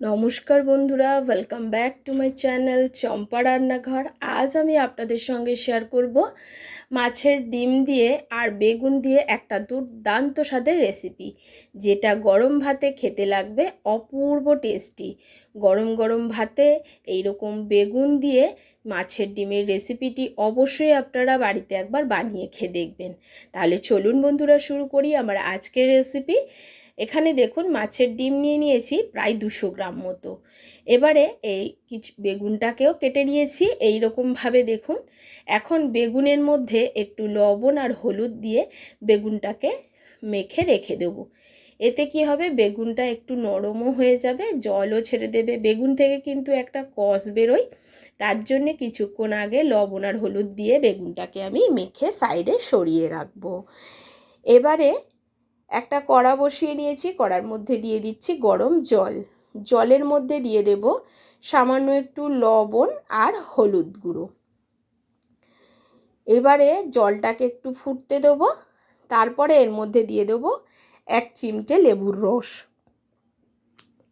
নমস্কার বন্ধুরা, welcome back to my channel Champa রান্নাঘর। আজ আমি আপনাদের সঙ্গে শেয়ার করব মাছের ডিম দিয়ে আর বেগুন দিয়ে একটা দুর্দান্ত স্বাদের রেসিপি, যেটা গরম ভাতে খেতে লাগবে অপূর্ব টেস্টি। গরম গরম ভাতে এইরকম বেগুন দিয়ে মাছের ডিমের রেসিপিটি অবশ্যই আপনারা বাড়িতে একবার বানিয়ে খেয়ে দেখবেন। তাহলে চলুন বন্ধুরা, শুরু করি আমার আজকের রেসিপি। এখানে দেখুন মাছের ডিম নিয়ে নিয়েছি প্রায় 200 গ্রাম মতো। এবারে এই কিছু বেগুনটাকেও কেটে নিয়েছি এই রকমভাবে দেখুন। এখন বেগুনের মধ্যে একটু লবণ আর হলুদ দিয়ে বেগুনটাকে মেখে রেখে দেবো। এতে কি হবে, বেগুনটা একটু নরমও হয়ে যাবে, জলও ছেড়ে দেবে। বেগুন থেকে কিন্তু একটা কষ বেরোয়, তার জন্যে কিছুক্ষণ আগে লবণ আর হলুদ দিয়ে বেগুনটাকে আমি মেখে সাইডে সরিয়ে রাখবো। এবারে একটা কড়া বসিয়ে নিয়েছি, কড়ার মধ্যে দিয়ে দিচ্ছি গরম জল। জলের মধ্যে দিয়ে দেব সামান্য একটু লবণ আর হলুদ গুঁড়ো। এবারে জলটাকে একটু ফুটতে দেবো, তারপরে এর মধ্যে দিয়ে দেবো 1 চিমটে লেবুর রস।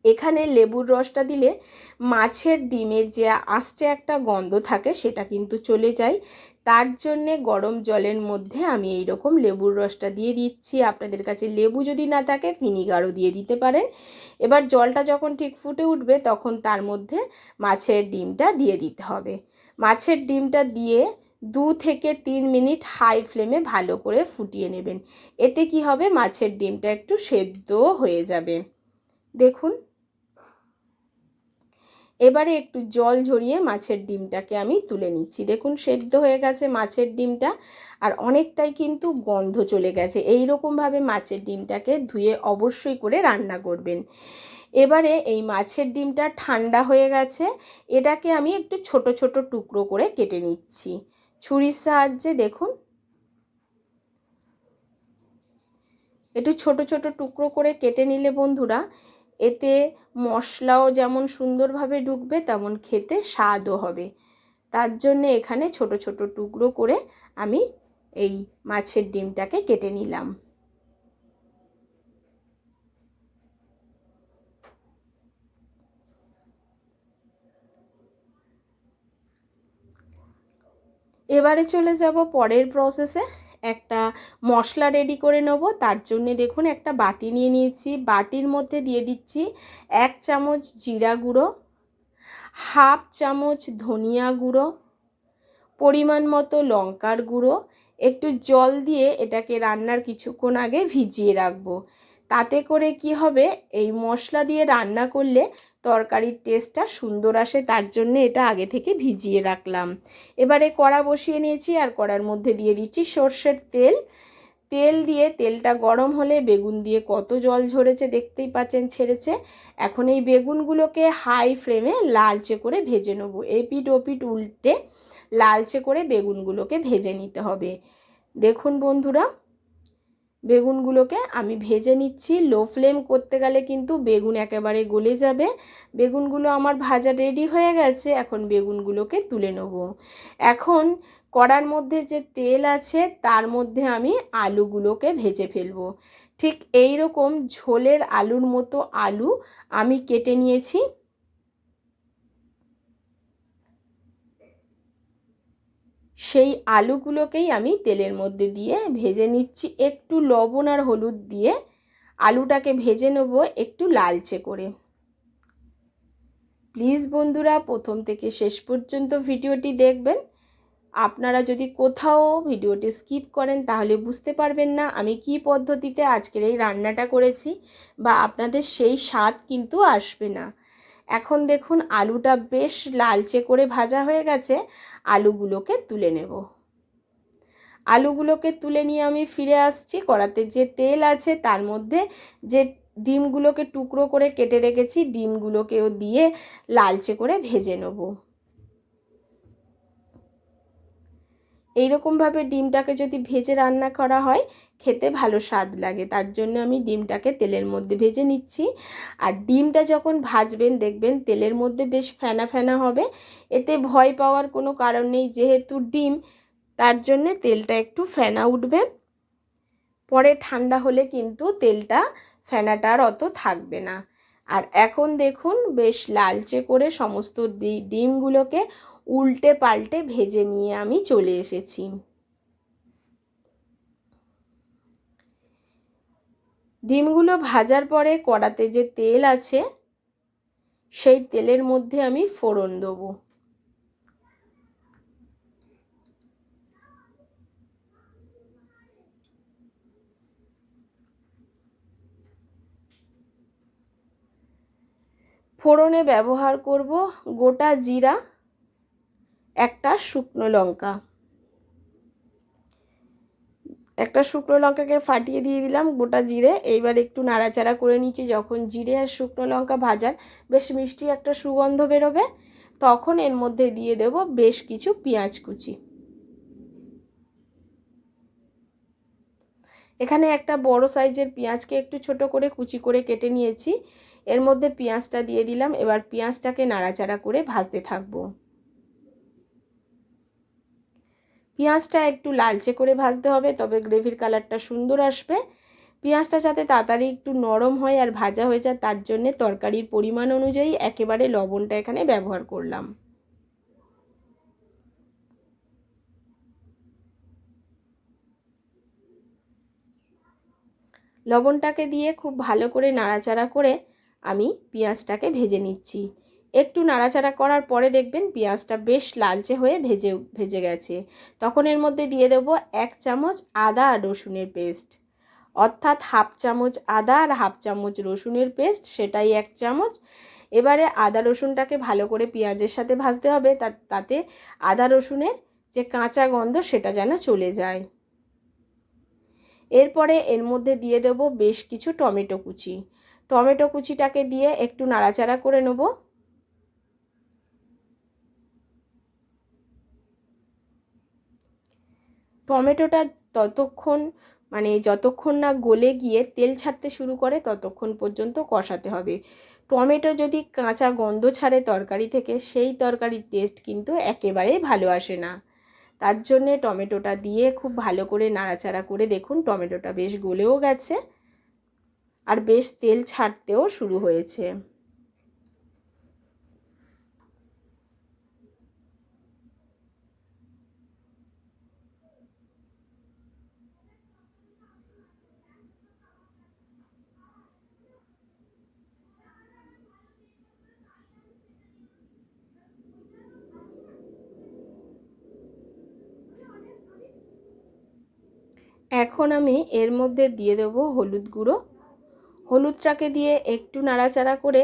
এখানে লেবুর রসটা দিলে মাছের ডিমের যে আস্তে একটা গন্ধ থাকে সেটা কিন্তু চলে যায়। তার জন্যে গরম জলের মধ্যে আমি এই রকম লেবুর রসটা দিয়ে দিচ্ছি। আপনাদের কাছে লেবু যদি না থাকে ভিনিগারও দিয়ে দিতে পারেন। এবার জলটা যখন ঠিক ফুটে উঠবে তখন তার মধ্যে মাছের ডিমটা দিয়ে দিতে হবে। মাছের ডিমটা দিয়ে 2 থেকে 3 মিনিট হাই ফ্লেমে ভালো করে ফুটিয়ে নেবেন। এতে কি হবে, মাছের ডিমটা একটু সেদ্ধ হয়ে যাবে। দেখুন, এবারে একটু জল ঝরিয়ে মাছের ডিমটাকে আমি তুলে নিচ্ছি। দেখুন সেদ্ধ হয়ে গেছে মাছের ডিমটা, আর অনেকটাই কিন্তু গন্ধ চলে গেছে। এই রকমভাবে মাছের ডিমটাকে ধুয়ে অবশ্যই করে রান্না করবেন। এবারে এই মাছের ডিমটা ঠান্ডা হয়ে গেছে, এটাকে আমি একটু ছোট ছোট টুকরো করে কেটে নিচ্ছি ছুরির সাহায্যে। দেখুন, একটু ছোট ছোট টুকরো করে কেটে নিলে বন্ধুরা এতে মশলাও যেমন সুন্দরভাবে ঢুকবে তেমন খেতে স্বাদও হবে। তার জন্যে এখানে ছোট ছোট টুকরো করে আমি এই মাছের ডিমটাকে কেটে নিলাম। এবারে চলে যাব পরের প্রসেসে। একটা মশলা রেডি করে নেব। তার জন্যে দেখুন একটা বাটি নিয়ে নিয়েছি, বাটির মধ্যে দিয়ে দিচ্ছি 1 চামচ জিরা গুঁড়ো, হাফ চামচ ধনিয়া গুঁড়ো, পরিমাণ মতো লঙ্কার গুঁড়ো। একটু জল দিয়ে এটাকে রান্নার কিছুক্ষণ আগে ভিজিয়ে রাখবো। তাতে করে কি হবে, এই মশলা দিয়ে রান্না করলে তরকারির টেস্টটা সুন্দর আসে, তার জন্য এটা আগে থেকে ভিজিয়ে রাখলাম। এবারে কড়া বসিয়ে নিয়েছি, আর কড়ার মধ্যে দিয়ে দিচ্ছি সর্ষের তেল। তেল দিয়ে তেলটা গরম হলে বেগুন দিয়ে কত জল ঝরেছে দেখতেই পাচ্ছেন, ছেড়েছে। এখন এই বেগুনগুলোকে হাই ফ্লেমে লালচে করে ভেজে নেব। এপিট ওপিট উল্টে লালচে করে বেগুনগুলোকে ভেজে নিতে হবে। দেখুন বন্ধুরা, বেগুনগুলোকে আমি ভেজে নিচ্ছি। লো ফ্লেম করতে গেলে কিন্তু বেগুন একেবারে গলে যাবে। বেগুনগুলো আমার ভাজা রেডি হয়ে গেছে, এখন বেগুনগুলোকে তুলে নেব। এখন কড়ার মধ্যে যে তেল আছে তার মধ্যে আমি আলুগুলোকে ভেজে ফেলবো। ঠিক এই রকম ঝোলের আলুর মতো আলু আমি কেটে নিয়েছি। সেই আলুগুলোকেই আমি তেলের মধ্যে দিয়ে ভেজে নিচ্ছি। একটু লবণ আর হলুদ দিয়ে আলুটাকে ভেজে নেব একটু লালচে করে। প্লিজ বন্ধুরা প্রথম থেকে শেষ পর্যন্ত ভিডিওটি দেখবেন। আপনারা যদি কোথাও ভিডিওটি স্কিপ করেন তাহলে বুঝতে পারবেন না আমি কি পদ্ধতিতে আজকের এই রান্নাটা করেছি, বা আপনাদের সেই স্বাদ কিন্তু আসবে না। এখন দেখুন আলুটা বেশ লালচে করে ভাজা হয়ে গেছে, আলুগুলোকে তুলে নেব। আলুগুলোকে তুলে নিয়ে আমি ফিরে আসছি। কড়াতে যে তেল আছে তার মধ্যে যে ডিমগুলোকে টুকরো করে কেটে রেখেছি ডিমগুলোকেও দিয়ে লালচে করে ভেজে নেব। এইরকমভাবে ডিমটাকে যদি ভেজে রান্না করা হয় খেতে ভালো স্বাদ লাগে, তার জন্য আমি ডিমটাকে তেলের মধ্যে ভেজে নিচ্ছি। আর ডিমটা যখন ভাজবেন দেখবেন তেলের মধ্যে বেশ ফেনা ফেনা হবে। এতে ভয় পাওয়ার কোনো কারণ নেই, যেহেতু ডিম তার জন্যে তেলটা একটু ফেনা উঠবে। পরে ঠান্ডা হলে কিন্তু তেলটা ফেনাটা আর অত থাকবে না। আর এখন দেখুন বেশ লালচে করে সমস্ত ডিমগুলোকে উল্টে পাল্টে ভেজে নিয়ে আমি চলে এসেছি। ডিমগুলো ভাজার পরে কড়াতে যে তেল আছে সেই তেলের মধ্যে আমি ফোড়ন দেবো। ফোড়নে ব্যবহার করব গোটা জিরা, একটা শুকনো লঙ্কা। একটা শুকনো লঙ্কাকে ফাটিয়ে দিয়ে দিলাম গোটা জিরে। এইবার একটু নাড়াচাড়া করে নিচ্ছি। যখন জিরে আর শুকনো লঙ্কা ভাজার বেশ মিষ্টি একটা সুগন্ধ বেরোবে, তখন এর মধ্যে দিয়ে দেব বেশ কিছু পেঁয়াজ কুচি। এখানে একটা বড় সাইজের পেঁয়াজকে একটু ছোট করে কুচি করে কেটে নিয়েছি। এর মধ্যে পেঁয়াজটা দিয়ে দিলাম। এবার পেঁয়াজটাকে নাড়াচাড়া করে ভাজতে থাকবো। পেঁয়াজটা একটু লালচে করে ভাজতে হবে, তবে গ্রেভির কালারটা সুন্দর আসবে। পেঁয়াজটা যাতে তাড়াতাড়ি একটু নরম হয় আর ভাজা হয়ে যায়, তার জন্যে তরকারির পরিমাণ অনুযায়ী একেবারে লবণটা এখানে ব্যবহার করলাম। লবণটাকে দিয়ে খুব ভালো করে নাড়াচাড়া করে আমি পেঁয়াজটাকে ভেজে নিচ্ছি। একটু নাড়াচাড়া করার পরে দেখবেন পেঁয়াজটা বেশ লালচে হয়ে ভেজে গেছে। তখন এর মধ্যে দিয়ে দেবো 1 চামচ আদা আর রসুনের পেস্ট, অর্থাৎ হাফ চামচ আদা আর হাফ চামচ রসুনের পেস্ট, সেটাই 1 চামচ। এবারে আদা রসুনটাকে ভালো করে পেঁয়াজের সাথে ভাজতে হবে, তাতে আদা রসুনের যে কাঁচা গন্ধ সেটা যেন চলে যায়। এরপরে এর মধ্যে দিয়ে দেব বেশ কিছু টমেটো কুচি। টমেটো কুচিটাকে দিয়ে একটু নাড়াচাড়া করে নেব। টমেটোটা যতক্ষণ না গলে গিয়ে তেল ছাড়তে শুরু করে ততক্ষণ পর্যন্ত কষাতে হবে। টমেটো যদি কাঁচা গন্ধ ছাড়ে তরকারি থেকে, সেই তরকারির টেস্ট কিন্তু একেবারেই ভালো আসে না। তার জন্যে টমেটোটা দিয়ে খুব ভালো করে নাড়াচাড়া করে দেখুন টমেটোটা বেশ গলেও গেছে আর বেশ তেল ছাড়তেও শুরু হয়েছে। এখন আমি এর মধ্যে দিয়ে দেবো হলুদ গুঁড়ো। হলুদটাকে দিয়ে একটু নাড়াচাড়া করে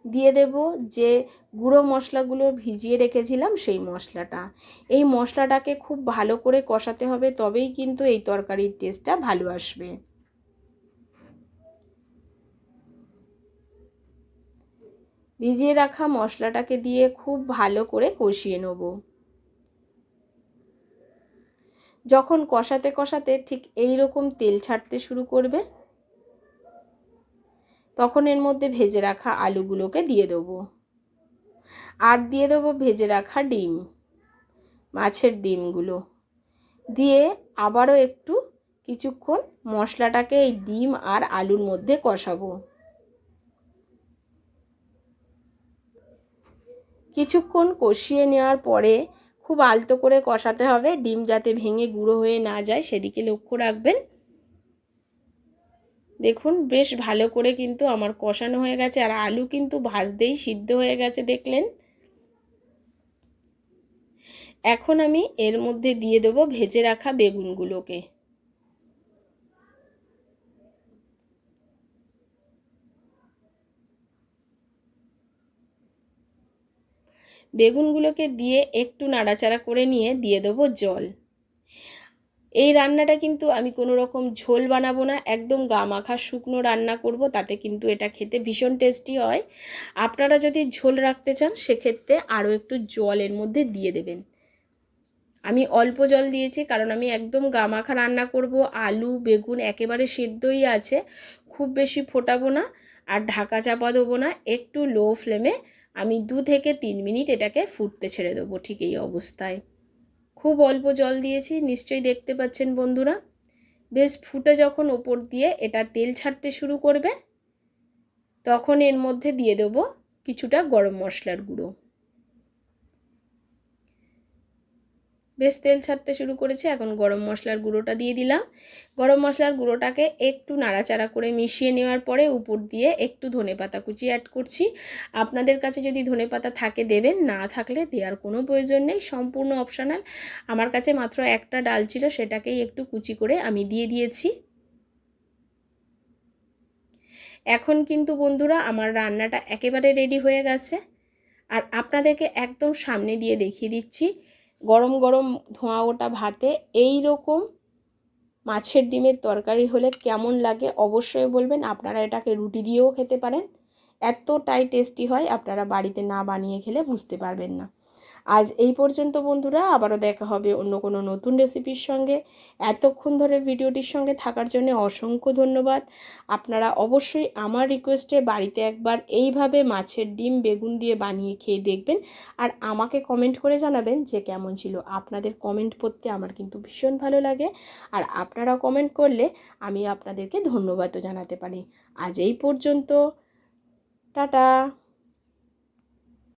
দিয়ে দেব যে গুঁড়ো মশলাগুলো ভিজিয়ে রেখেছিলাম সেই মশলাটা। এই মশলাটাকে খুব ভালো করে কষাতে হবে, তবেই কিন্তু এই তরকারির টেস্টটা ভালো আসবে। ভিজিয়ে রাখা মশলাটাকে দিয়ে খুব ভালো করে কষিয়ে নেব। যখন কষাতে কষাতে ঠিক এই রকম তেল ছাড়তে শুরু করবে, তখন এর মধ্যে ভেজে রাখা আলুগুলোকে দিয়ে দেবো। আর দিয়ে দেবো ভেজে রাখা ডিম, মাছের ডিমগুলো দিয়ে আবারও একটু কিছুক্ষণ মশলাটাকে এই ডিম আর আলুর মধ্যে কষাবো। কিছুক্ষণ কষিয়ে নেওয়ার পরে খুব আলতো করে কষাতে হবে, ডিম যাতে ভেঙে গুঁড়ো হয়ে না যায় সেদিকে লক্ষ্য রাখবেন। দেখুন বেশ ভালো করে কিন্তু আমার কষানো হয়ে গেছে আর আলু কিন্তু ভাজতেই সিদ্ধ হয়ে গেছে দেখলেন। এখন আমি এর মধ্যে দিয়ে দেবো ভেজে রাখা বেগুনগুলোকে। বেগুনগুলোকে দিয়ে একটু নাড়াচাড়া করে নিয়ে দিয়ে দেবো জল। এই রান্নাটা কিন্তু আমি কোনো রকম ঝোল বানাবো না, একদম গামাখা শুকনো রান্না করব, তাতে কিন্তু এটা খেতে ভীষণ টেস্টি হয়। আপনারা যদি ঝোল রাখতে চান সেক্ষেত্রে আরও একটু জল এর মধ্যে দিয়ে দেবেন। আমি অল্প জল দিয়েছি কারণ আমি একদম গামাখা রান্না করব। আলু বেগুন একেবারে সিদ্ধই আছে, খুব বেশি ফোটাবো না আর ঢাকা চাপা দেবো না। একটু লো ফ্লেমে আমি 2 থেকে 3 মিনিট এটাকে ফুটতে ছেড়ে দেবো। ঠিক এই অবস্থায় খুব অল্প জল দিয়েছি, নিশ্চয়ই দেখতে পাচ্ছেন বন্ধুরা। বেশ ফুটে যখন ওপর দিয়ে এটা তেল ছাড়তে শুরু করবে, তখন এর মধ্যে দিয়ে দেবো কিছুটা গরম মশলার গুঁড়ো। বেশ তেল ছাড়তে শুরু করেছে, এখন গরম মশলার গুঁড়োটা দিয়ে দিলাম। গরম মশলার গুঁড়োটাকে একটু নাড়াচাড়া করে মিশিয়ে নেওয়ার পরে উপর দিয়ে একটু ধনেপাতা কুচি অ্যাড করছি। আপনাদের কাছে যদি ধনেপাতা থাকে দেবেন, না থাকলে দেওয়ার কোনো প্রয়োজন নেই, সম্পূর্ণ অপশনাল। আমার কাছে মাত্র একটা ডাল ছিল, সেটাকেই একটু কুচি করে আমি দিয়ে দিয়েছি। এখন কিন্তু বন্ধুরা আমার রান্নাটা একেবারে রেডি হয়ে গেছে। আর আপনাদেরকে একদম সামনে দিয়ে দেখিয়ে দিচ্ছি, গরম গরম ধোঁয়া ওঠা ভাতে এই রকম মাছের ডিমের তরকারি হলে কেমন লাগে অবশ্যই বলবেন। আপনারা এটাকে রুটি দিয়েও খেতে পারেন, এতটাই টেস্টি হয়, আপনারা বাড়িতে না বানিয়ে খেলে বুঝতে পারবেন না। আজ এই পর্যন্ত বন্ধুরা, আবারও দেখা হবে অন্য কোনো নতুন রেসিপির সঙ্গে। এতক্ষণ ধরে ভিডিওটির সঙ্গে থাকার জন্য অসংখ্য ধন্যবাদ। আপনারা অবশ্যই আমার রিকোয়েস্টে বাড়িতে একবার এইভাবে মাছের ডিম বেগুন দিয়ে বানিয়ে খেয়ে দেখবেন, আর আমাকে কমেন্ট করে জানাবেন যে কেমন ছিল। আপনাদের কমেন্ট পড়তে আমার কিন্তু ভীষণ ভালো লাগে, আর আপনারা কমেন্ট করলে আমি আপনাদেরকে ধন্যবাদও জানাতে পারি। আজ এই পর্যন্ত, টাটা।